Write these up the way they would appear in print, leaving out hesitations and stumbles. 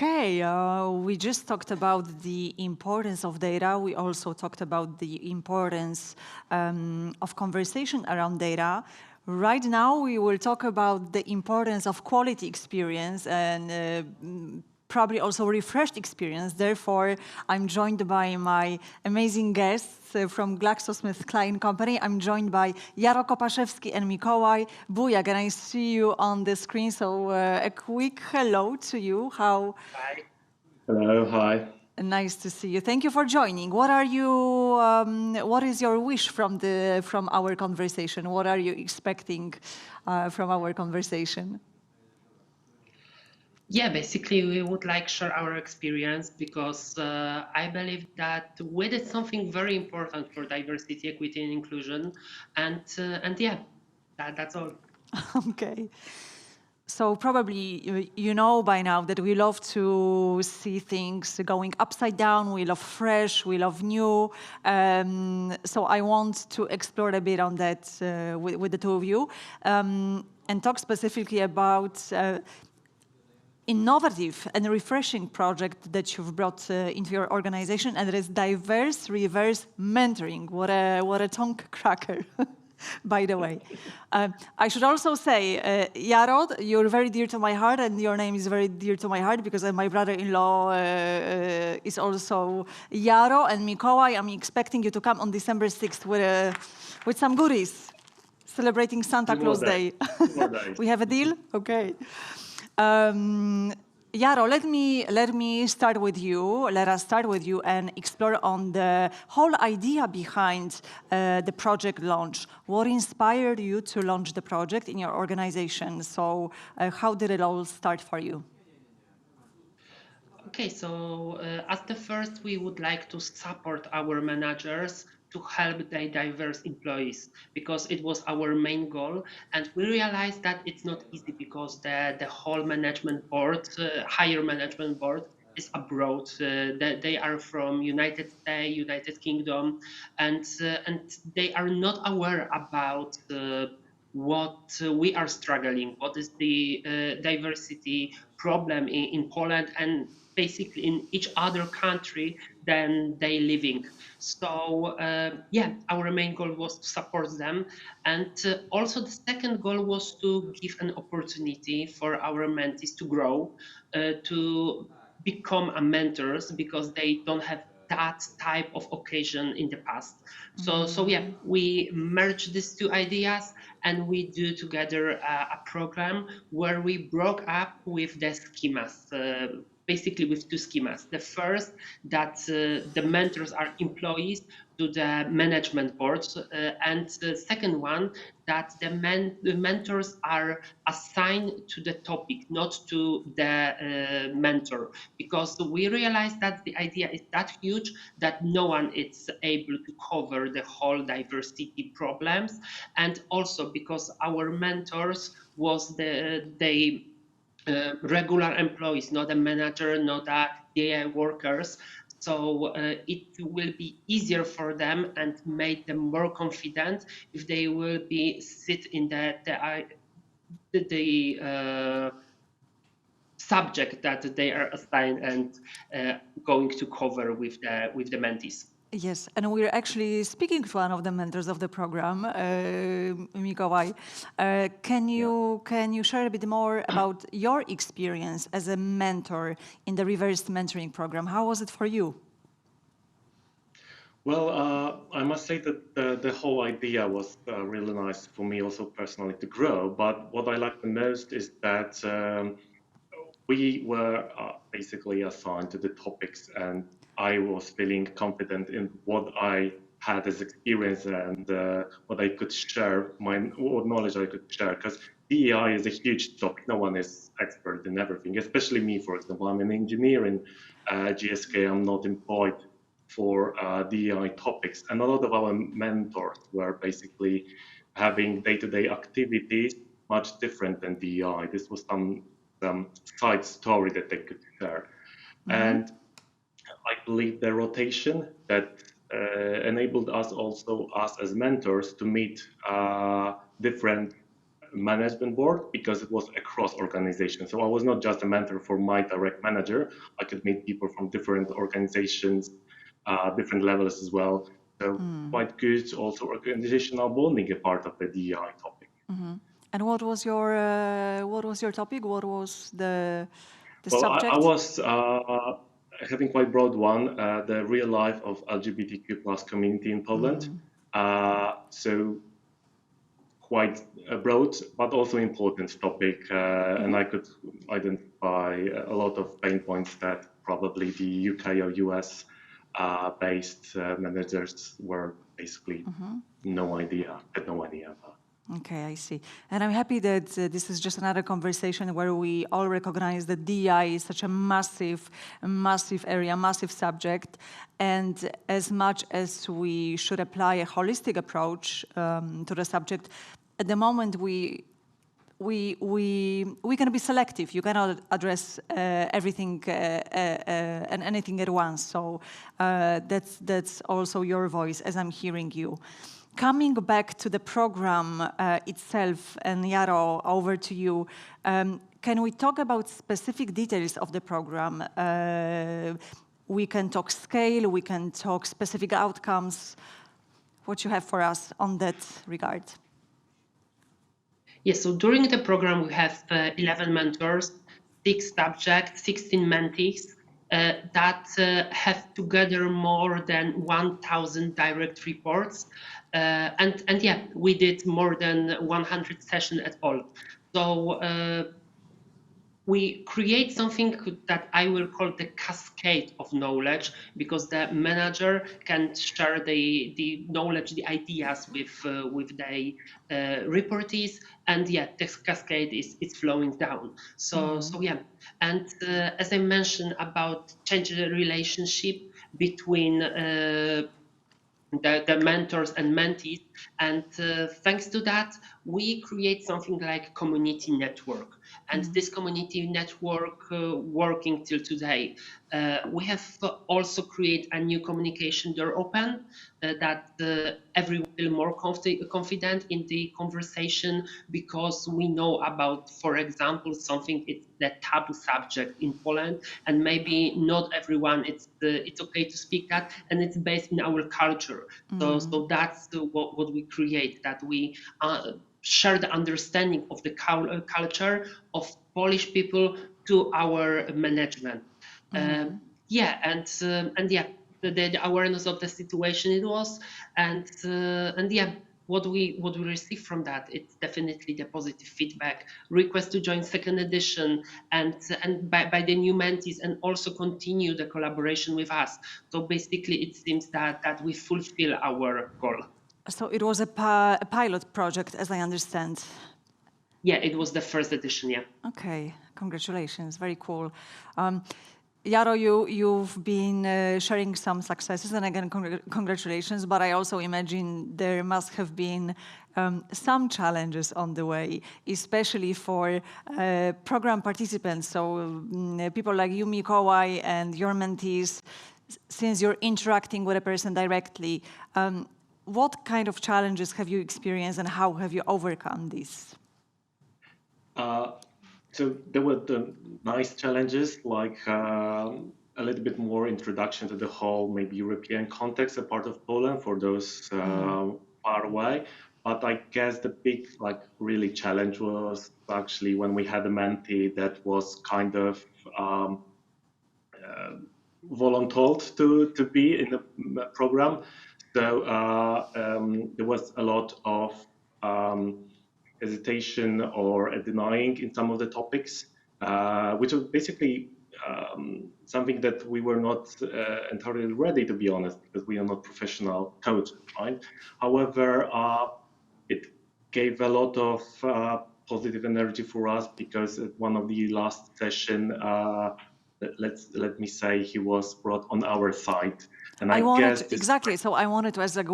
Okay, we just talked about the importance of data. We also talked about the importance of conversation around data. Right now, we will talk about the importance of quality experience and probably also refreshed experience. Therefore, I'm joined by my amazing guests from GlaxoSmithKline Company. I'm joined by Jaro Kopaszewski and Mikołaj Bujak, and I see you on the screen. So a quick hello to you. How Hi. Hello, hi. nice to see you. Thank you for joining. What are you? What is your wish from our conversation? What are you expecting from our conversation? Yeah, basically, we would like share our experience because I believe that we did something very important for diversity, equity, and inclusion, and yeah, that's all. Okay. So probably you know by now that we love to see things going upside down. We love fresh. We love new. So I want to explore a bit on that with the two of you and talk specifically about innovative and refreshing project that you've brought into your organization, and it is diverse reverse mentoring. What a tongue cracker. By the way, I should also say, Jaro, you're very dear to my heart, and your name is very dear to my heart because my brother-in-law is also Jaro, and Mikołaj, I'm expecting you to come on December 6th with some goodies, celebrating Santa Claus Day. We have a deal? Okay. Jaro, let me start with you. Let us start with you and explore on the whole idea behind the project launch. What inspired you to launch the project in your organization? So, how did it all start for you? Okay, so as the first, we would like to support our managers to help their diverse employees because it was our main goal, and we realized that it's not easy because the whole management board, higher management board, is abroad. They are from United States, United Kingdom, and they are not aware about. What we are struggling, what is the diversity problem in Poland, and basically in each other country than they living. So yeah, our main goal was to support them, and also the second goal was to give an opportunity for our mentees to grow, to become a mentors because they don't have that type of occasion in the past. So yeah, we merge these two ideas and we do together a program where we broke up with the schemas. Basically with two schemas. The first, that the mentors are employees to the management boards, and the second one, that the mentors are assigned to the topic, not to the mentor, because we realized that the idea is that huge that no one is able to cover the whole diversity problems, and also because our mentors was they regular employees, not a manager, not a DI workers. So it will be easier for them and make them more confident if they will be sit in the subject that they are assigned and going to cover with the mentees. Yes, and we're actually speaking to one of the mentors of the program, Mikołaj. Can you share a bit more about your experience as a mentor in the reverse mentoring program? How was it for you? Well, I must say that the whole idea was really nice for me also personally to grow. But what I like the most is that we were basically assigned to the topics, and I was feeling confident in what I had as experience and what I could share, what knowledge I could share. Because DEI is a huge topic. No one is expert in everything, especially me, for example. I'm an engineer in GSK. I'm not employed for DEI topics. And a lot of our mentors were basically having day-to-day activities much different than DEI. This was some side story that they could share. And I believe the rotation that enabled us also, us as mentors, to meet different management board because it was across organizations. So I was not just a mentor for my direct manager. I could meet people from different organizations, different levels as well. So quite good. Also, organizational bonding a part of the DEI topic. And what was your topic? What was the Well, I subject? was having quite broad one, the real life of LGBTQ plus community in Poland. So quite a broad but also important topic, and I could identify a lot of pain points that probably the UK or US based managers were basically had no idea about. Okay, I see. And I'm happy that this is just another conversation where we all recognize that DEI is such a massive area, massive subject. And as much as we should apply a holistic approach to the subject, at the moment we can be selective. You cannot address everything and anything at once. So that's also your voice as I'm hearing you. Coming back to the program itself, and Jaro, over to you. Can we talk about specific details of the program? We can talk scale, we can talk specific outcomes. What you have for us on that regard? Yes, so during the program, we have 11 mentors, 6 subjects, 16 mentees that have together more than 1,000 direct reports. And yeah, we did more than 100 sessions at all. So we create something that I will call the cascade of knowledge, because the manager can share the knowledge, the ideas with the reportees, and yeah, this cascade is flowing down. So yeah, and as I mentioned about changing the relationship between the mentors and mentees, and thanks to that we create something like community network, and this community network working till today. We have also create a new communication door open that everyone feel more confident in the conversation, because we know about, for example, something it's the taboo subject in Poland, and maybe not everyone it's okay to speak that, and it's based in our culture. So that's what we create, that we share the understanding of the culture of Polish people to our management. Yeah, and yeah, the awareness of the situation it was, and yeah, what we receive from that, it's definitely the positive feedback, request to join second edition, and by the new mentees, and also continue the collaboration with us. So basically, it seems that we fulfill our goal. So it was a pilot project, as I understand. Yeah, it was the first edition, yeah. Okay, congratulations, very cool. Jaro, you've been sharing some successes, and again, congratulations, but I also imagine there must have been some challenges on the way, especially for program participants, so people like you, Mikołaj, and your mentees, since you're interacting with a person directly. What kind of challenges have you experienced, and how have you overcome these? So there were the nice challenges, like a little bit more introduction to the whole maybe European context, a part of Poland for those far away. But I guess the big, like, really challenge was actually when we had a mentee that was kind of voluntold to be in the program. So there was a lot of hesitation or denying in some of the topics, which was basically something that we were not entirely ready, to be honest, because we are not professional coaches, right? However, it gave a lot of positive energy for us, because at one of the last session, let me say, he was brought on our side. And I guess exactly. So I wanted to ask, like,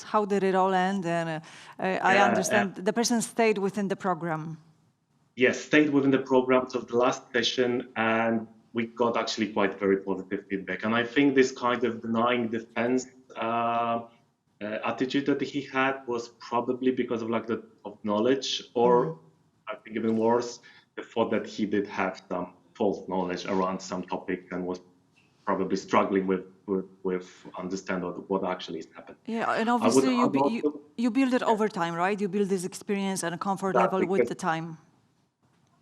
how did it all end? And I understand the person stayed within the program. Yes, stayed within the programs of the last session, and we got actually quite very positive feedback. And I think this kind of denying defense attitude that he had was probably because of like the of knowledge, or I think even worse, the thought that he did have some false knowledge around some topic and was probably struggling with understand what actually is happening. Yeah, and I would obviously add also you build it over time, right? You build this experience and a comfort that level with because the time.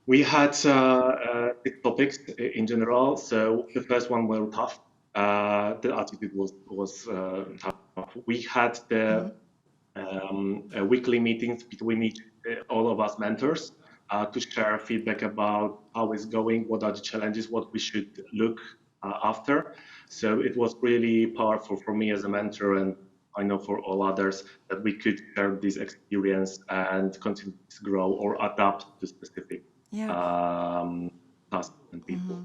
we had 6 topics in general. So the first one were tough. The attitude was tough. We had the weekly meetings between all of us mentors to share feedback about how it's going, what are the challenges, what we should look after. So it was really powerful for me as a mentor, and I know for all others, that we could share this experience and continue to grow or adapt to specific Yeah. tasks and people.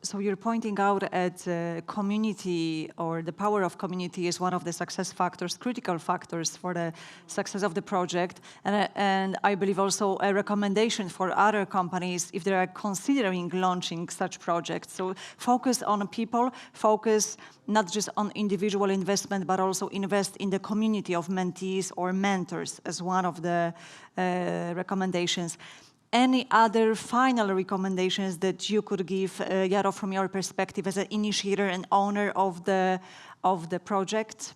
So you're pointing out at community, or the power of community is one of the success factors, critical factors for the success of the project. And I believe also a recommendation for other companies if they are considering launching such projects. So focus on people, focus not just on individual investment, but also invest in the community of mentees or mentors as one of the recommendations. Any other final recommendations that you could give, Jaro, from your perspective as an initiator and owner of the project?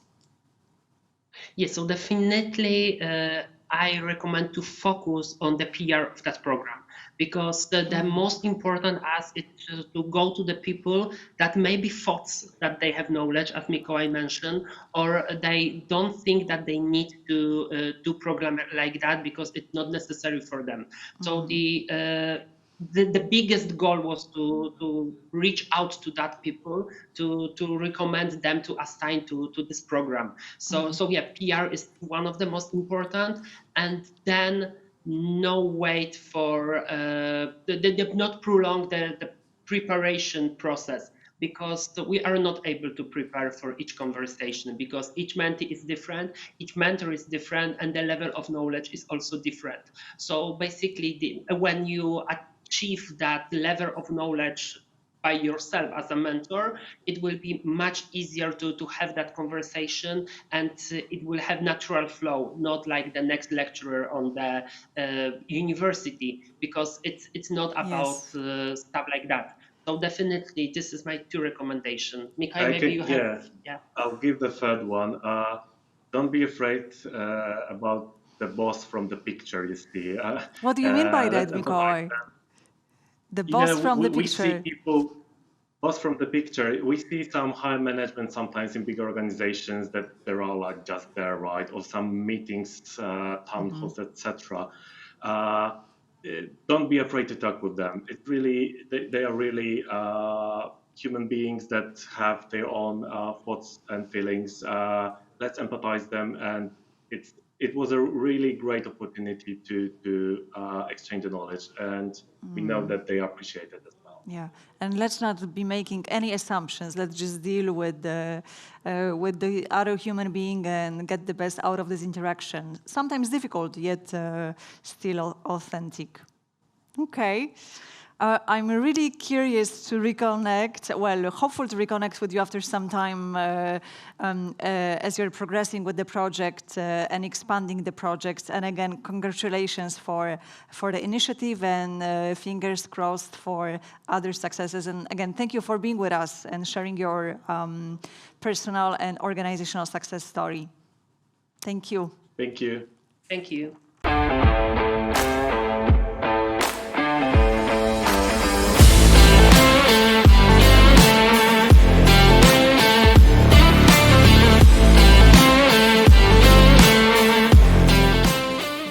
Yes, so definitely I recommend to focus on the PR of that program, because the most important as it to go to the people that maybe thoughts that they have knowledge, as Mikołaj mentioned, or they don't think that they need to do program like that because it's not necessary for them. So the biggest goal was to reach out to that people, to recommend them to assign to this program. So yeah, PR is one of the most important, and then no wait for not prolong the preparation process, because we are not able to prepare for each conversation, because each mentee is different, each mentor is different, and the level of knowledge is also different. So basically, when you achieve that level of knowledge by yourself as a mentor, it will be much easier to have that conversation, and it will have natural flow, not like the next lecturer on the university, because it's not about Yes. stuff like that. So definitely, this is my 2 recommendation. Mikhail, I maybe can, you have, yeah, yeah. I'll give the third one. Don't be afraid about the boss from the picture you see. What do you mean by that, Let's empathize. Mikołaj? The Yeah, boss from the we see picture. people, boss from the picture. We see some high management sometimes in big organizations that they're all like just there, right? Or some meetings, town halls, etc. Don't be afraid to talk with them. It really, they are really human beings that have their own thoughts and feelings. Let's empathize them, and it was a really great opportunity to exchange the knowledge, and we know that they appreciate it as well. Yeah, and let's not be making any assumptions. Let's just deal with the other human being and get the best out of this interaction. Sometimes difficult, yet still authentic. Okay. I'm really curious to reconnect, well, hopeful to reconnect with you after some time as you're progressing with the project and expanding the project. And again, congratulations for the initiative, and fingers crossed for other successes. And again, thank you for being with us and sharing your personal and organizational success story. Thank you. Thank you. Thank you.